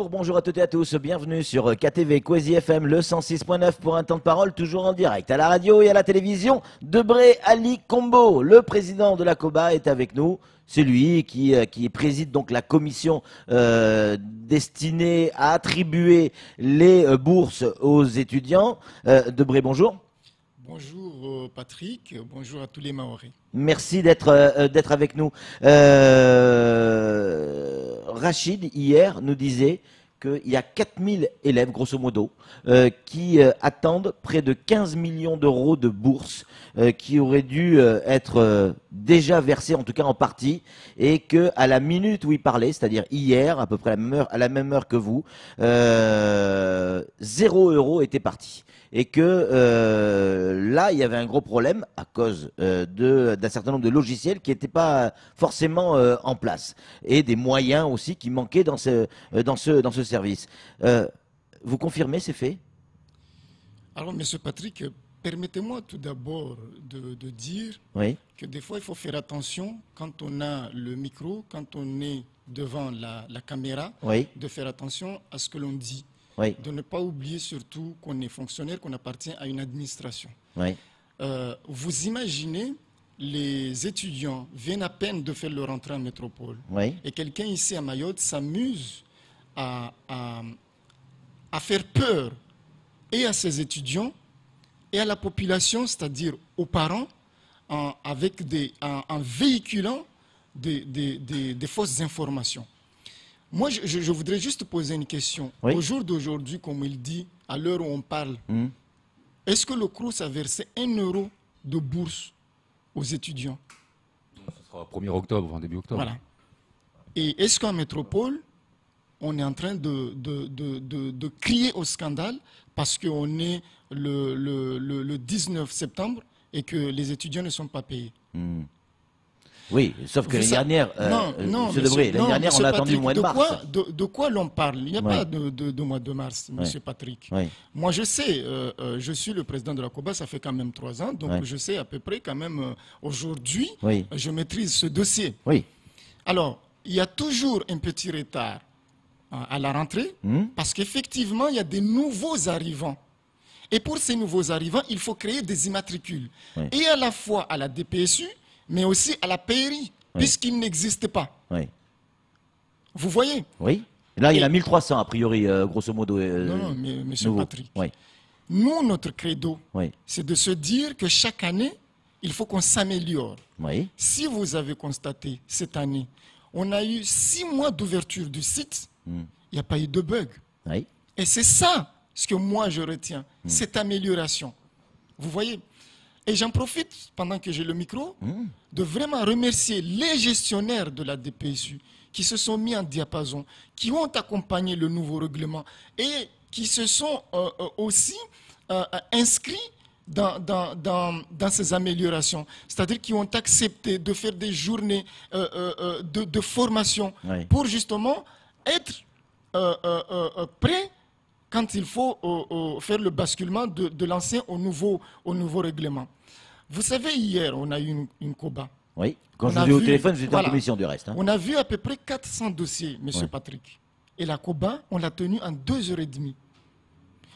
bonjour à toutes et à tous, bienvenue sur KTV Kwezi FM, le 106.9 pour un temps de parole, toujours en direct à la radio et à la télévision. Debré Ali Combo, le président de la COBA, est avec nous. C'est lui qui préside donc la commission destinée à attribuer les bourses aux étudiants. Debré, bonjour. Bonjour Patrick, bonjour à tous les Mahorais. Merci d'être avec nous. Rachid, hier, nous disait qu'il y a 4000 élèves, grosso modo, qui attendent près de 15 millions d'euros de bourses qui auraient dû être déjà versées, en tout cas en partie, et qu'à la minute où il parlait, c'est-à-dire hier, à peu près à la même heure que vous, 0 euro était parti. Et que là, il y avait un gros problème à cause d'un certain nombre de logiciels qui n'étaient pas forcément en place. Et des moyens aussi qui manquaient dans ce service. Vous confirmez ces faits? Alors, Monsieur Patrick, permettez-moi tout d'abord de dire que des fois, il faut faire attention quand on a le micro, quand on est devant la caméra, de faire attention à ce que l'on dit. De ne pas oublier surtout qu'on est fonctionnaire, qu'on appartient à une administration. Vous imaginez, les étudiants viennent à peine de faire leur entrée en métropole. Et quelqu'un ici à Mayotte s'amuse à faire peur et à ses étudiants et à la population, c'est-à-dire aux parents, en véhiculant des fausses informations. Moi, je voudrais juste poser une question. Au jour d'aujourd'hui, comme il dit, à l'heure où on parle, est-ce que le CROUS a versé 1 euro de bourse aux étudiants? Ce sera 1er octobre, enfin début octobre. Voilà. Et est-ce qu'en métropole, on est en train de crier au scandale parce qu'on est le 19 septembre et que les étudiants ne sont pas payés? Oui, sauf que l'année dernière, l'année dernière, on a attendu le mois de mars. De quoi l'on parle? Il n'y a pas de mois de mars, Monsieur Patrick. Moi, je sais, je suis le président de la COBA, ça fait quand même 3 ans, donc je sais à peu près quand même, aujourd'hui, je maîtrise ce dossier. Alors, il y a toujours un petit retard à la rentrée, parce qu'effectivement, il y a des nouveaux arrivants. Et pour ces nouveaux arrivants, il faut créer des immatricules. Et à la fois à la DPSU, mais aussi à la PRI, puisqu'il n'existe pas. Vous voyez? Oui. Là, il y en a 1300, a priori, grosso modo. Non, mais Monsieur Patrick, nous, notre credo, c'est de se dire que chaque année, il faut qu'on s'améliore. Si vous avez constaté, cette année, on a eu 6 mois d'ouverture du site, il n'y a pas eu de bug. Et c'est ça, ce que moi, je retiens, cette amélioration. Vous voyez? Et j'en profite, pendant que j'ai le micro, de vraiment remercier les gestionnaires de la DPSU qui se sont mis en diapason, qui ont accompagné le nouveau règlement et qui se sont aussi inscrits dans ces améliorations. C'est-à-dire qui ont accepté de faire des journées de formation pour justement être prêts quand il faut faire le basculement de l'ancien au nouveau règlement. Vous savez, hier, on a eu une COBA. Oui, quand je vous ai au téléphone, vous étiez en commission du reste. On a vu à peu près 400 dossiers, Monsieur Patrick. Et la COBA, on l'a tenue en 2h30.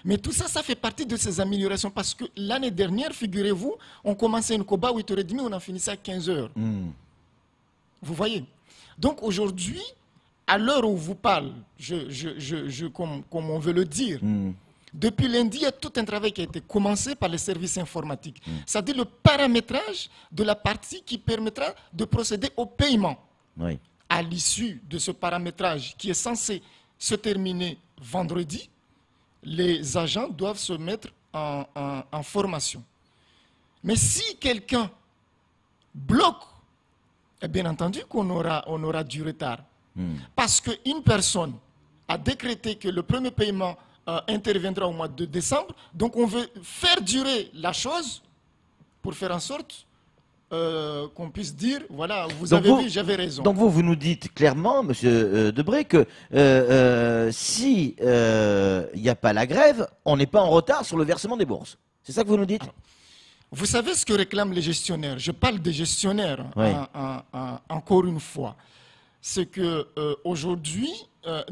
Mais tout ça, ça fait partie de ces améliorations. Parce que l'année dernière, figurez-vous, on commençait une COBA à 8h30, on en finissait à 15h. Vous voyez? Donc aujourd'hui, à l'heure où vous parle, comme on veut le dire, depuis lundi, il y a tout un travail qui a été commencé par les services informatiques. C'est-à-dire le paramétrage de la partie qui permettra de procéder au paiement. À l'issue de ce paramétrage qui est censé se terminer vendredi, les agents doivent se mettre en formation. Mais si quelqu'un bloque, bien entendu qu'on aura du retard. Parce qu'une personne a décrété que le premier paiement interviendra au mois de décembre, donc on veut faire durer la chose pour faire en sorte qu'on puisse dire, voilà, vous avez vu, j'avais raison. Donc vous nous dites clairement, Monsieur Debré, que si il n'y a pas la grève, on n'est pas en retard sur le versement des bourses. C'est ça que vous nous dites? Vous savez ce que réclament les gestionnaires? Je parle des gestionnaires, encore une fois. C'est qu'aujourd'hui,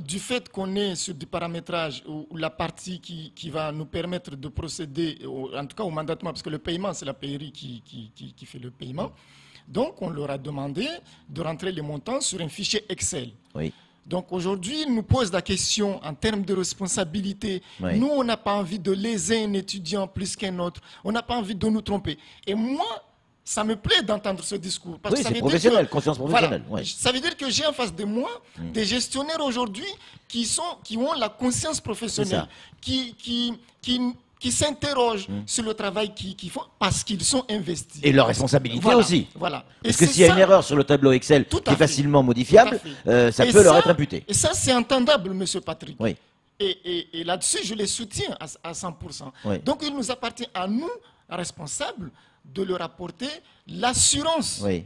du fait qu'on est sur du paramétrage ou la partie qui va nous permettre de procéder, en tout cas au mandatement, parce que le paiement, c'est la PRI qui fait le paiement. Donc, on leur a demandé de rentrer les montants sur un fichier Excel. Oui. Donc, aujourd'hui, ils nous posent la question en termes de responsabilité. Oui. Nous, on n'a pas envie de léser un étudiant plus qu'un autre. On n'a pas envie de nous tromper. Et moi, ça me plaît d'entendre ce discours. Parce Oui, que ça c'est veut professionnel, dire que, conscience professionnelle. voilà, Oui. ça veut dire que j'ai en face de moi des gestionnaires aujourd'hui qui ont la conscience professionnelle, qui s'interrogent sur le travail qu'ils font parce qu'ils sont investis. Et leur responsabilité Voilà, aussi. Voilà. Parce que s'il y a une erreur sur le tableau Excel Tout qui à est fait. facilement modifiable, Tout à fait. ça Et peut leur être imputé. Et ça, c'est entendable, monsieur Patrick. Oui. Et là-dessus, je les soutiens à 100%. Oui. Donc, il nous appartient à nous, responsables, de leur apporter l'assurance Oui.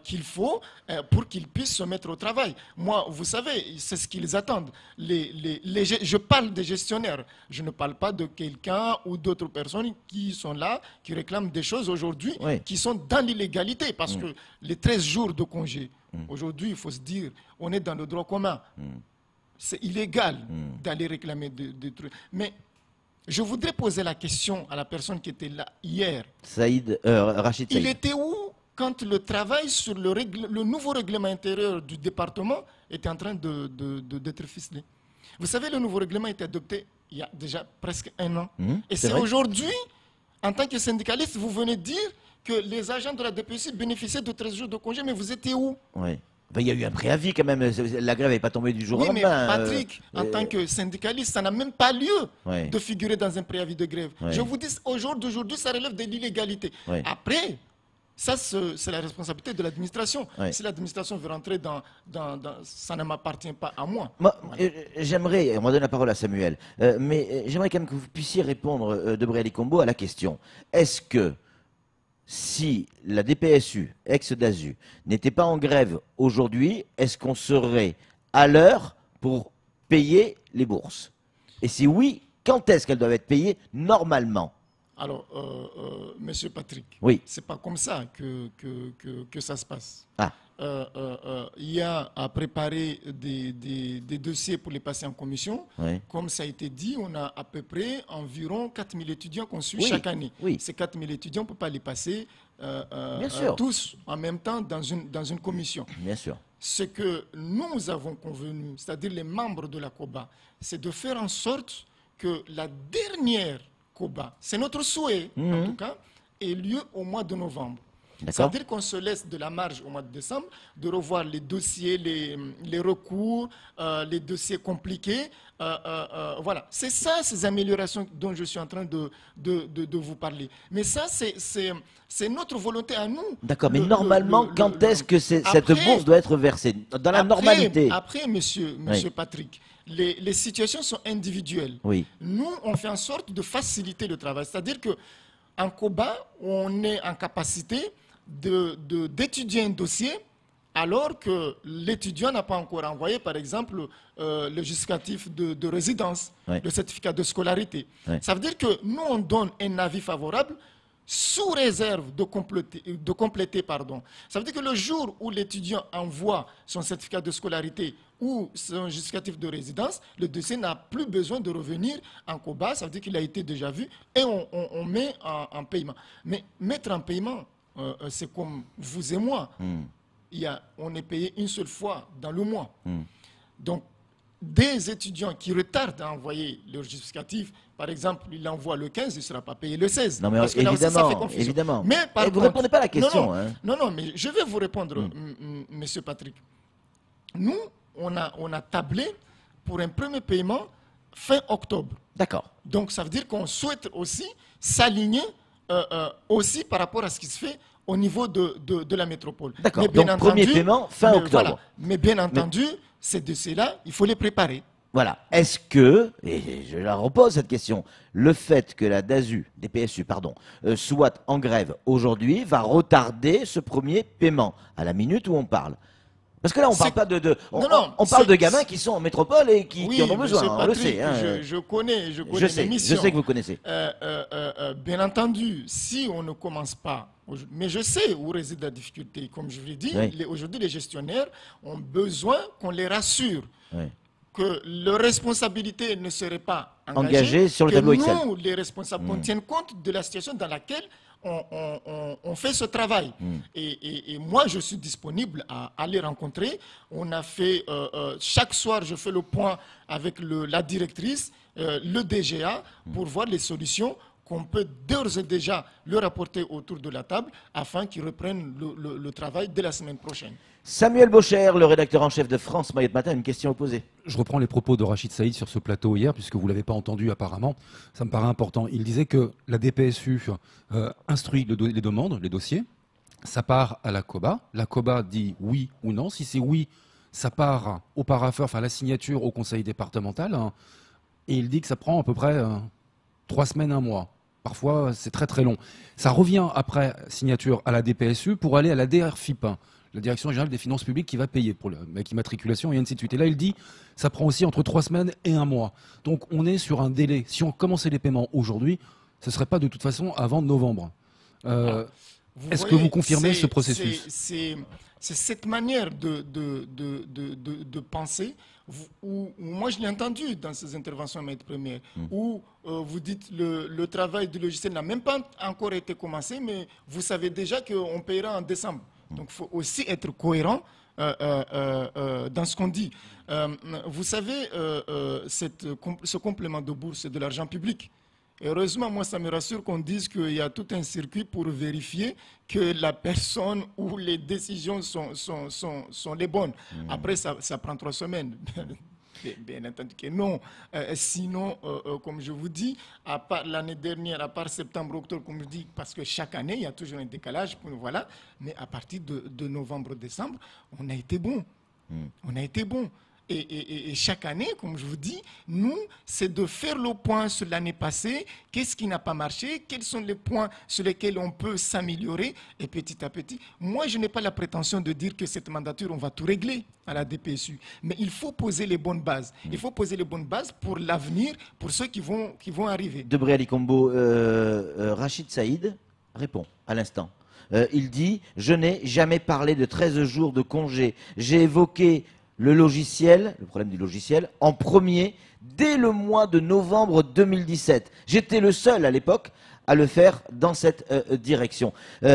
qu'il faut pour qu'ils puissent se mettre au travail. Moi, vous savez, c'est ce qu'ils attendent. Je parle des gestionnaires. Je ne parle pas de quelqu'un ou d'autres personnes qui sont là, qui réclament des choses aujourd'hui, Oui. qui sont dans l'illégalité. Parce que les 13 jours de congé, aujourd'hui, il faut se dire, on est dans le droit commun. C'est illégal d'aller réclamer des trucs. Mais je voudrais poser la question à la personne qui était là hier. Rachid Saïd. Il était où quand le travail sur le nouveau règlement intérieur du département était en train d'être ficelé? Vous savez, le nouveau règlement a été adopté il y a déjà presque un an. Et c'est vrai. aujourd'hui, en tant que syndicaliste, vous venez dire que les agents de la DPEC bénéficiaient de 13 jours de congé, mais vous étiez où? Oui. Ben, il y a eu un préavis quand même. La grève n'est pas tombée du jour Oui, au mais lendemain. Patrick, en tant que syndicaliste, ça n'a même pas lieu Ouais. de figurer dans un préavis de grève. Ouais. Je vous dis, d'aujourd'hui, ça relève de l'illégalité. Ouais. Après, ça, c'est la responsabilité de l'administration. Ouais. Si l'administration veut rentrer ça ne m'appartient pas à moi. Moi, j'aimerais, on va donner la parole à Samuel, mais j'aimerais quand même que vous puissiez répondre, Debré Ali Combo, à la question. Est-ce que si la DPSU, ex-DASU, n'était pas en grève aujourd'hui, est-ce qu'on serait à l'heure pour payer les bourses? Et si oui, quand est-ce qu'elles doivent être payées normalement? Alors, monsieur Patrick, Oui. c'est pas comme ça que ça se passe. Ah, Il y a à préparer des dossiers pour les passer en commission. oui. Comme ça a été dit, on a à peu près environ 4000 étudiants qu'on suit Oui, chaque année. oui. Ces 4000 étudiants, on ne peut pas les passer Bien sûr. tous en même temps dans une commission. Bien sûr. Ce que nous avons convenu, c'est-à-dire les membres de la COBA, c'est de faire en sorte que la dernière COBA, c'est notre souhait en tout cas, ait lieu au mois de novembre. Ça D'accord. veut dire qu'on se laisse de la marge au mois de décembre, de revoir les dossiers, les recours, les dossiers compliqués. Voilà, c'est ça, ces améliorations dont je suis en train de vous parler. Mais ça, c'est notre volonté à nous. D'accord, mais normalement, quand est-ce que cette Après- bourse doit être versée? Dans la normalité. Après, monsieur Patrick, les situations sont individuelles. Oui. Nous, on fait en sorte de faciliter le travail. C'est-à-dire que en COBA, on est en capacité d'étudier un dossier alors que l'étudiant n'a pas encore envoyé, par exemple, le justificatif de résidence, Ouais. le certificat de scolarité. Ouais. Ça veut dire que nous, on donne un avis favorable sous réserve de compléter. Ça veut dire que le jour où l'étudiant envoie son certificat de scolarité ou son justificatif de résidence, le dossier n'a plus besoin de revenir en COBA, ça veut dire qu'il a été déjà vu et on met en paiement. Mais mettre en paiement, c'est comme vous et moi. On est payé une seule fois dans le mois. Donc, des étudiants qui retardent à envoyer leur justificatif, par exemple, il l'envoie le 15, il ne sera pas payé le 16. Non, mais Parce que là aussi, ça évidemment, fait confusion. évidemment. Mais par Et vous contre- répondez pas à la question, hein. Non, mais je vais vous répondre, monsieur Patrick. Nous, on a tablé pour un premier paiement fin octobre. D'accord. Donc, ça veut dire qu'on souhaite aussi s'aligner aussi par rapport à ce qui se fait au niveau de la métropole. D'accord. Mais bien Donc, premier paiement fin octobre. Voilà. Mais bien entendu, ces dossiers-là, il faut les préparer. Voilà. Est-ce que, et je la repose cette question, le fait que la DPSU, soit en grève aujourd'hui va retarder ce premier paiement à la minute où on parle? Parce que là, on parle pas on parle de gamins qui sont en métropole et qui en ont besoin, on le sait. Hein. Je connais je sais que vous connaissez. Bien entendu, si on ne commence pas, mais je sais où réside la difficulté. Comme je vous l'ai dit, aujourd'hui, les gestionnaires ont besoin qu'on les rassure. Oui. Que leur responsabilité ne serait pas engagée sur le tableau Excel. Nous, les responsables, qu'on tienne compte de la situation dans laquelle on fait ce travail. Et moi, je suis disponible à les rencontrer. On a fait, chaque soir, je fais le point avec la directrice, le DGA, pour voir les solutions qu'on peut d'ores et déjà leur apporter autour de la table afin qu'ils reprennent le travail dès la semaine prochaine. Samuel Bocher, le rédacteur en chef de France Mayotte Matin, une question opposée. Je reprends les propos de Rachid Saïd sur ce plateau hier, puisque vous ne l'avez pas entendu apparemment. Ça me paraît important. Il disait que la DPSU instruit les demandes, les dossiers. Ça part à la COBA. La COBA dit oui ou non. Si c'est oui, ça part au parapheur, enfin à la signature au conseil départemental. Hein, et il dit que ça prend à peu près 3 semaines, 1 mois. Parfois, c'est très très long. Ça revient après signature à la DPSU pour aller à la DRFIP, la Direction Générale des Finances Publiques, qui va payer pour l'immatriculation et ainsi de suite. Et là, il dit ça prend aussi entre 3 semaines et 1 mois. Donc on est sur un délai. Si on commençait les paiements aujourd'hui, ce ne serait pas de toute façon avant novembre. Est-ce que vous confirmez ce processus? C'est cette manière de penser où moi je l'ai entendu dans ces interventions maître première, où vous dites le travail du logiciel n'a même pas encore été commencé, mais vous savez déjà qu'on paiera en décembre. Donc il faut aussi être cohérent dans ce qu'on dit. Vous savez, ce complément de bourse, c'est de l'argent public. Heureusement, moi, ça me rassure qu'on dise qu'il y a tout un circuit pour vérifier que la personne ou les décisions sont les bonnes. Après, ça prend 3 semaines. Bien entendu que non. Sinon, comme je vous dis, à part l'année dernière, à part septembre, octobre, comme je dis, parce que chaque année, il y a toujours un décalage, voilà. Mais à partir de novembre, décembre, on a été bon. On a été bon. Et chaque année, comme je vous dis, nous, c'est de faire le point sur l'année passée, qu'est-ce qui n'a pas marché, quels sont les points sur lesquels on peut s'améliorer, et petit à petit. Moi, je n'ai pas la prétention de dire que cette mandature, on va tout régler à la DPSU, mais il faut poser les bonnes bases. Il faut poser les bonnes bases pour l'avenir, pour ceux qui vont arriver. Debré Ali Combo, Rachid Saïd répond à l'instant. Il dit « Je n'ai jamais parlé de 13 jours de congé. J'ai évoqué le problème du logiciel, en premier, dès le mois de novembre 2017. J'étais le seul à l'époque à le faire dans cette direction. Il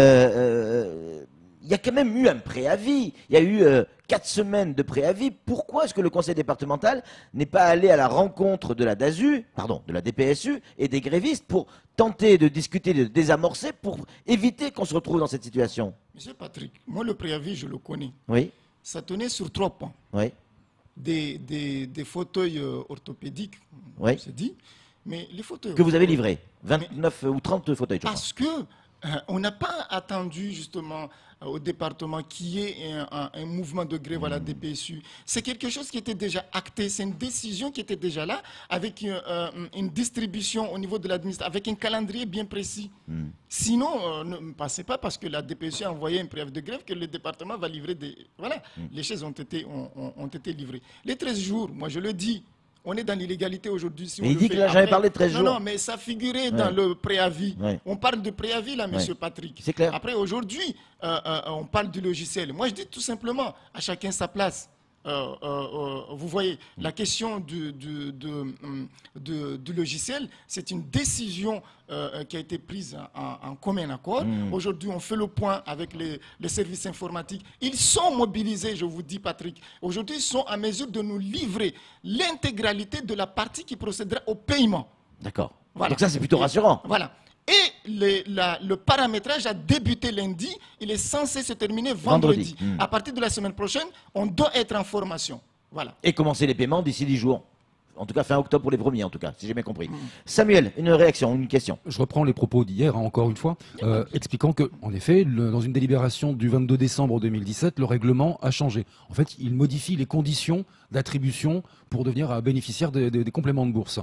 y a quand même eu un préavis. Il y a eu 4 semaines de préavis. Pourquoi est-ce que le conseil départemental n'est pas allé à la rencontre de la DPSU et des grévistes pour tenter de discuter, de désamorcer, pour éviter qu'on se retrouve dans cette situation? Monsieur Patrick, moi le préavis, je le connais. Oui. Ça tenait sur 3 points. Oui. Des fauteuils orthopédiques, oui. c'est dit. Mais les fauteuils que vous avez livrés, 29 ou 30 fauteuils, je crois. Parce qu'on n'a pas attendu justement au département qu'il y ait un mouvement de grève à la DPSU. C'est quelque chose qui était déjà acté, c'est une décision qui était déjà là, avec une distribution au niveau de l'administration, avec un calendrier bien précis. Sinon, ne passez pas parce que la DPSU a envoyé un préavis de grève que le département va livrer des... Voilà, les chaises ont été livrées. Les 13 jours, moi je le dis, on est dans l'illégalité aujourd'hui. Si mais il dit qu'il n'a jamais parlé de 13 jours. Non, mais ça figurait dans le préavis. On parle de préavis, là, monsieur Patrick. C'est clair. Après, aujourd'hui, on parle du logiciel. Moi, je dis tout simplement, à chacun sa place. Vous voyez, la question du logiciel, c'est une décision qui a été prise en commun accord. Aujourd'hui, on fait le point avec les services informatiques. Ils sont mobilisés, je vous dis, Patrick. Aujourd'hui, ils sont en mesure de nous livrer l'intégralité de la partie qui procédera au paiement. D'accord. Voilà. Donc ça, c'est plutôt rassurant. Voilà. Et le paramétrage a débuté lundi, il est censé se terminer vendredi. À partir de la semaine prochaine, on doit être en formation. Voilà. Et commencer les paiements d'ici 10 jours. En tout cas, fin octobre pour les premiers, en tout cas, si j'ai bien compris. Samuel, une réaction, une question. Je reprends les propos d'hier, encore une fois, expliquant que, en effet, dans une délibération du 22 décembre 2017, le règlement a changé. En fait, il modifie les conditions d'attribution pour devenir bénéficiaire des compléments de bourse.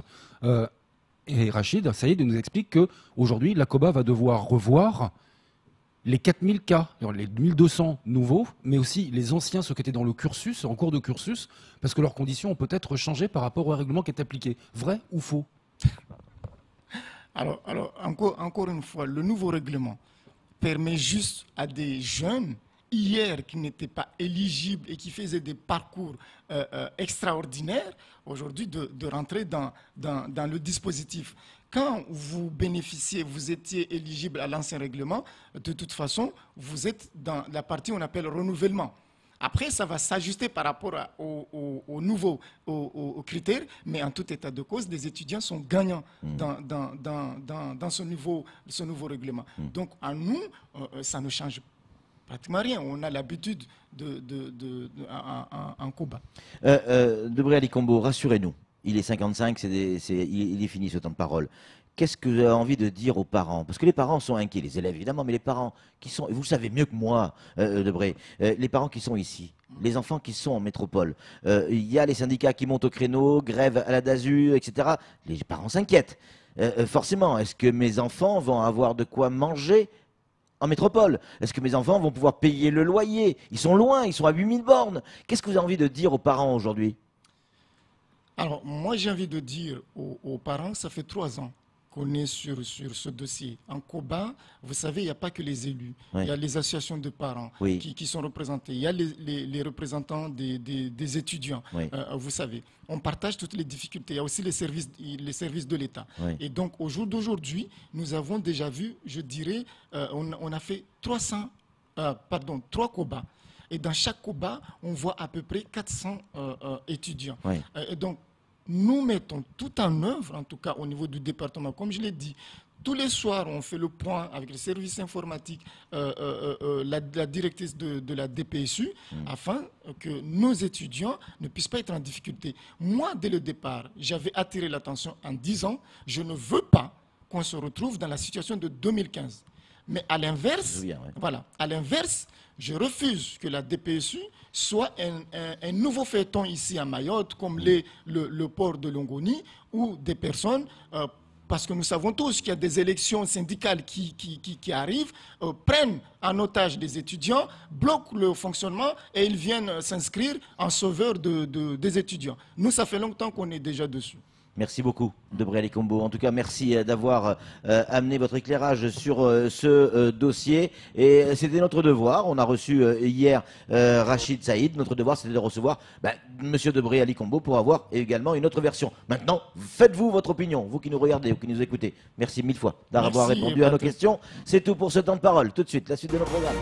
Et Rachid Saïd nous explique qu'aujourd'hui, la COBA va devoir revoir les 4000 cas, alors les 1200 nouveaux, mais aussi les anciens, ceux qui étaient dans le cursus, en cours de cursus, parce que leurs conditions ont peut-être changé par rapport au règlement qui est appliqué. Vrai ou faux? Alors encore une fois, le nouveau règlement permet juste à des jeunes, hier, qui n'étaient pas éligibles et qui faisaient des parcours extraordinaires, aujourd'hui de rentrer dans le dispositif. Quand vous bénéficiez, vous étiez éligible à l'ancien règlement, de toute façon, vous êtes dans la partie qu'on appelle renouvellement. Après, ça va s'ajuster par rapport aux nouveaux aux critères, mais en tout état de cause, les étudiants sont gagnants dans ce nouveau règlement. Donc, à nous, ça ne change pratiquement rien. On a l'habitude en Koba. Debré Ali Combo, rassurez-nous. Il est 55, il est fini ce temps de parole. Qu'est-ce que vous avez envie de dire aux parents? Parce que les parents sont inquiets, les élèves évidemment, mais les parents qui sont, et vous le savez mieux que moi, Debré, les parents qui sont ici, les enfants qui sont en métropole, il y a les syndicats qui montent au créneau, grève à la DASU, etc. Les parents s'inquiètent. Forcément, est-ce que mes enfants vont avoir de quoi manger en métropole? Est-ce que mes enfants vont pouvoir payer le loyer? Ils sont loin, ils sont à 8000 bornes. Qu'est-ce que vous avez envie de dire aux parents aujourd'hui? Alors, moi, j'ai envie de dire aux parents, ça fait 3 ans qu'on est sur ce dossier. En Koba, vous savez, il n'y a pas que les élus. Oui. Il y a les associations de parents Oui. qui sont représentés. Il y a les représentants des étudiants. Oui. Vous savez, on partage toutes les difficultés. Il y a aussi les services de l'État. Oui. Et donc, au jour d'aujourd'hui, nous avons déjà vu, je dirais, on a fait 3 Koba. Et dans chaque Koba, on voit à peu près 400 étudiants. Oui. Et donc, nous mettons tout en œuvre, en tout cas au niveau du département. Comme je l'ai dit, tous les soirs, on fait le point avec les services informatiques, la directrice de la DPSU, afin que nos étudiants ne puissent pas être en difficulté. Moi, dès le départ, j'avais attiré l'attention en disant, je ne veux pas qu'on se retrouve dans la situation de 2015. Mais à l'inverse, voilà, à l'inverse, je refuse que la DPSU soit un nouveau feuilleton ici à Mayotte, comme le port de Longoni, où des personnes, parce que nous savons tous qu'il y a des élections syndicales qui arrivent, prennent en otage des étudiants, bloquent le fonctionnement et ils viennent s'inscrire en sauveur des étudiants. Nous, ça fait longtemps qu'on est déjà dessus. Merci beaucoup, Debré Ali Combo. En tout cas, merci d'avoir amené votre éclairage sur ce dossier. Et c'était notre devoir. On a reçu hier Rachid Saïd. Notre devoir, c'était de recevoir Monsieur Debré Ali Combo pour avoir également une autre version. Maintenant, faites-vous votre opinion, vous qui nous regardez ou qui nous écoutez. Merci 1000 fois d'avoir répondu à nos questions. C'est tout pour ce temps de parole. Tout de suite, la suite de notre programme.